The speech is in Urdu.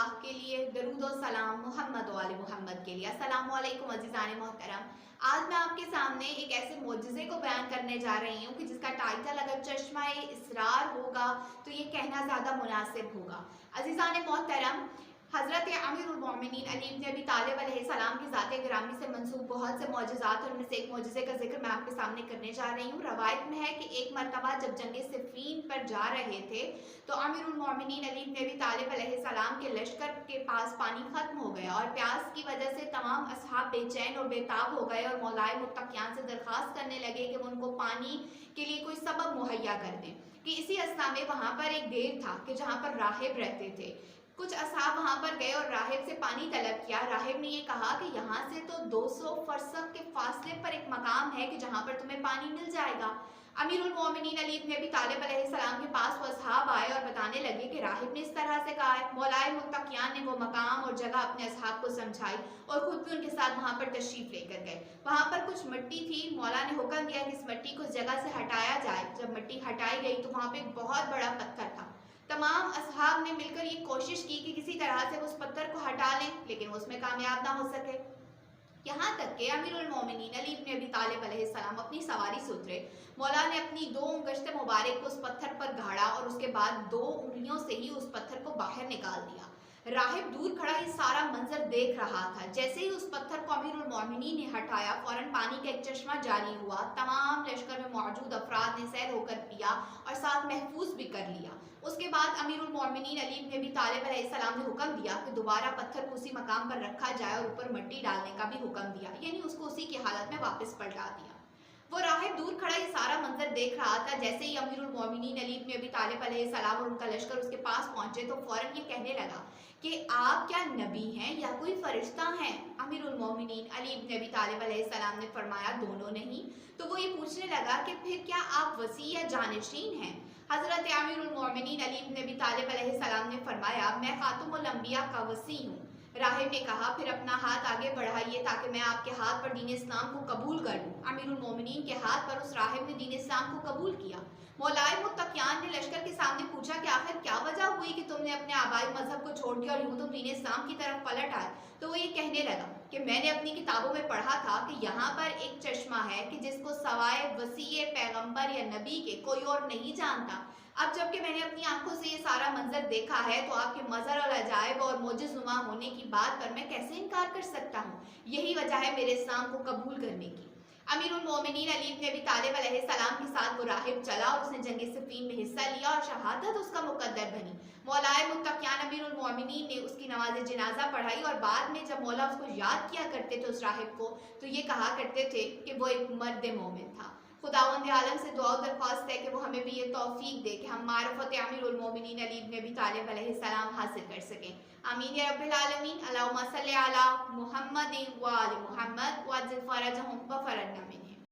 اللہ کے لیے درود و سلام محمد و آل محمد کے لیے۔ السلام علیکم عزیزان محترم، آج میں آپ کے سامنے ایک ایسے معجزے کو بیان کرنے جا رہی ہوں کہ جس کا ٹائٹل اگر چشمہ اسرار ہوگا تو یہ کہنا زیادہ مناسب ہوگا۔ عزیزان محترم، حضرت امیر المومنین علی بن ابی طالب علیہ السلام کی ذات گرامی سے منسوب بہت سے معجزات اور ان میں سے ایک معجزے کا ذکر میں آپ کے سامنے کرنے جا رہی ہوں۔ روایت میں ہے کہ ایک مرتبہ جب جنگ صفین پر جا رہے تھے تو امیر المومنین علی بن ابی طالب علیہ السلام کے لشکر کے پاس پانی ختم ہو گیا اور پیاس کی وجہ سے تمام اصحاب بے چین اور بے تاب ہو گئے اور مولائے متقیان سے درخواست کرنے لگے کہ وہ ان کو پانی کے لیے کوئی سبب مہیا کر دیں کہ اسی اثنا میں وہاں پر ایک دیر تھا کہ جہاں پر راہب رہتے تھے۔ کچھ اصحاب وہاں پر گئے اور راہب سے پانی طلب کیا۔ راہب نے یہ کہا کہ یہاں سے تو 200 فرسخ کے فاصلے پر ایک مقام ہے کہ جہاں پر تمہیں پانی مل جائے گا۔ امیر المومنین علی بن ابی طالب علیہ السلام کے پاس وہ اصحاب آئے اور بتانے لگے کہ راہب نے اس طرح سے کہا ہے۔ مولائے متقیان نے وہ مقام اور جگہ اپنے اصحاب کو سمجھائی اور خود بھی ان کے ساتھ وہاں پر تشریف لے کر گئے۔ وہاں پر کچھ مٹی تھی، مولا نے حکم دیا کہ اس مٹی کو اس جگہ سے ہٹایا جائے۔ جب مٹی ہٹائی گئی تو وہاں پہ ایک بہت بڑا پتھر تھا۔ تمام اصحاب نے مل کر یہ کوشش کی کہ کسی طرح سے اس پتھر کو ہٹا لیں، لیکن اس میں کامیاب نہ ہو سکے۔ یہاں تک کہ امیر المومنین علی بن ابی طالب علیہ السلام اپنی سواری سے اترے۔ مولا نے اپنی 2 انگشت مبارک کو اس پتھر پر گھاڑا اور اس کے بعد 2 انگلیوں سے ہی اس پتھر کو باہر نکال دیا۔ راہب دور کھڑا یہ سارا منظر دیکھ رہا تھا۔ جیسے ہی اس پتھر کو امیر المومنین نے ہٹایا، فوراً پانی کا ایک چشمہ جاری ہوا۔ تمام لشکر میں موجود افراد نے سیر ہو کر پیا اور ساتھ محفوظ بھی کر لیا۔ اس کے بعد امیر المومنین علی بن ابی طالب علیہ السلام نے حکم دیا کہ دوبارہ پتھر کو اسی مقام پر رکھا جائے اور اوپر مٹی ڈالنے کا بھی حکم دیا، یعنی اس کو اسی کی حالت میں واپس پلٹا دیا۔ وہ راہب دور کھڑا یہ سارا منظر دیکھ رہا تھا۔ جیسے ہی امیر المومنین علی بن ابی طالب علیہ السلام اور ان کا لشکر اس کے پاس پہنچے تو فوراً یہ کہنے لگا کہ آپ کیا نبی ہیں یا کوئی فرشتہ ہیں؟ امیر المومنین علی بن ابی طالب علیہ السلام نے فرمایا دونوں نہیں۔ تو وہ یہ پوچھنے لگا کہ پھر کیا آپ وصی یا جانشین ہیں؟ حضرت امیر المومنین علی بن ابی طالب علیہ السلام نے فرمایا میں خاتم الانبیاء کا وصی ہوں۔ راہب نے کہا پھر اپنا ہاتھ آگے بڑھائیے تاکہ میں آپ کے ہاتھ پر دین اسلام کو قبول کر لوں۔ امیر المومنین کے ہاتھ پر اس راہب نے دین اسلام کو قبول کیا۔ مولائے متقیان نے لشکر کے سامنے پوچھا کہ آخر کیا وجہ ہوئی کہ تم نے اپنے آبائی مذہب کو چھوڑ دیا اور یوں تم دین اسلام کی طرف پلٹ آئے؟ تو وہ یہ کہنے لگا کہ میں نے اپنی کتابوں میں پڑھا تھا کہ یہاں پر ایک چشمہ ہے کہ جس کو سوائے وصی پیغمبر یا نبی کے کوئی اور نہیں جانتا۔ اب جب کہ میں نے اپنی آنکھوں سے یہ سارا منظر دیکھا ہے تو آپ کے مظہر اور عجائب اور معجز نما ہونے کی بات پر میں کیسے انکار کر سکتا ہوں؟ یہی وجہ ہے میرے اسلام کو قبول کرنے کی۔ امیر المومنین علی بن ابی طالب علیہ السلام کے ساتھ وہ راہب چلا اور اس نے جنگ صفین میں حصہ لیا اور شہادت اس کا مقدر بنی۔ مولائے متقیان امیر المومنین نے اس کی نماز جنازہ پڑھائی اور بعد میں جب مولا اس کو یاد کیا کرتے تھے اس راہب کو تو یہ کہا کرتے تھے کہ وہ ایک مرد مومن تھا۔ خداوند عالم سے دعا و درخواست ہے کہ وہ ہمیں بھی یہ توفیق دے کہ ہم معرفت امیر المومنین علی بن ابی طالب علیہ السلام حاصل کر سکیں۔ آمین یا رب العالمین۔ اللہم صلی علی محمد و آل محمد وعجل فرجہم وفرجنا منہم۔